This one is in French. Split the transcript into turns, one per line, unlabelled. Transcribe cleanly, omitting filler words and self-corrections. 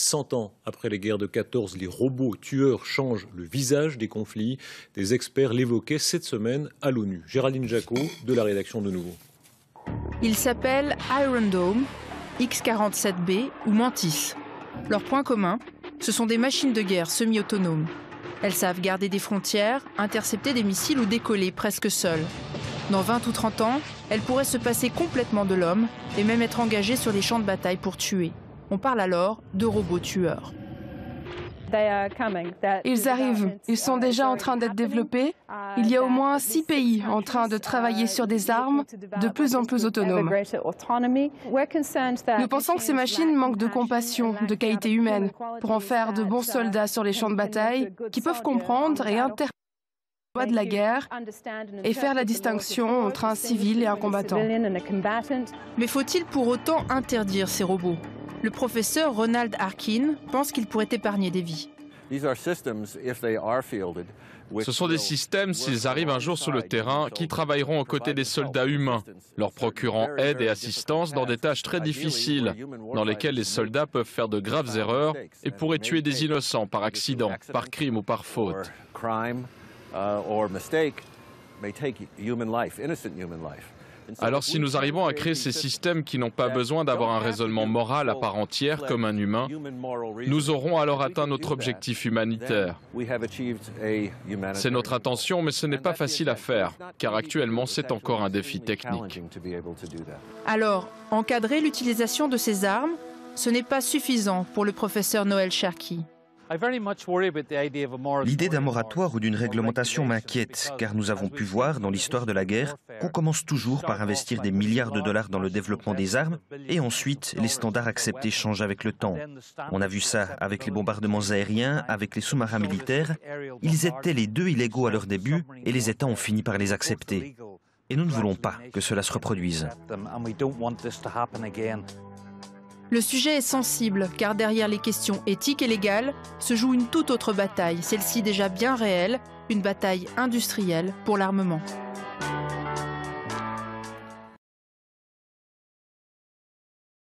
100 ans après les guerres de 14, les robots tueurs changent le visage des conflits. Des experts l'évoquaient cette semaine à l'ONU. Géraldine Jacot de la rédaction de Nouveau.
Ils s'appellent Iron Dome, X-47B ou Mantis. Leur point commun, ce sont des machines de guerre semi-autonomes. Elles savent garder des frontières, intercepter des missiles ou décoller presque seules. Dans 20 ou 30 ans, elles pourraient se passer complètement de l'homme et même être engagées sur les champs de bataille pour tuer. On parle alors de robots tueurs.
Ils arrivent, ils sont déjà en train d'être développés. Il y a au moins 6 pays en train de travailler sur des armes de plus en plus autonomes. Nous pensons que ces machines manquent de compassion, de qualité humaine, pour en faire de bons soldats sur les champs de bataille qui peuvent comprendre et interpréter les lois de la guerre et faire la distinction entre un civil et un combattant.
Mais faut-il pour autant interdire ces robots ? Le professeur Ronald Harkin pense qu'il pourrait épargner des vies.
Ce sont des systèmes, s'ils arrivent un jour sur le terrain, qui travailleront aux côtés des soldats humains, leur procurant aide et assistance dans des tâches très difficiles, dans lesquelles les soldats peuvent faire de graves erreurs et pourraient tuer des innocents par accident, par crime ou par faute. Alors si nous arrivons à créer ces systèmes qui n'ont pas besoin d'avoir un raisonnement moral à part entière comme un humain, nous aurons alors atteint notre objectif humanitaire. C'est notre intention, mais ce n'est pas facile à faire, car actuellement c'est encore un défi technique.
Alors, encadrer l'utilisation de ces armes, ce n'est pas suffisant pour le professeur Noel Cherki.
L'idée d'un moratoire ou d'une réglementation m'inquiète, car nous avons pu voir dans l'histoire de la guerre qu'on commence toujours par investir des milliards de dollars dans le développement des armes et ensuite les standards acceptés changent avec le temps. On a vu ça avec les bombardements aériens, avec les sous-marins militaires. Ils étaient les deux illégaux à leur début et les États ont fini par les accepter. Et nous ne voulons pas que cela se reproduise.
Le sujet est sensible, car derrière les questions éthiques et légales se joue une toute autre bataille, celle-ci déjà bien réelle, une bataille industrielle pour l'armement.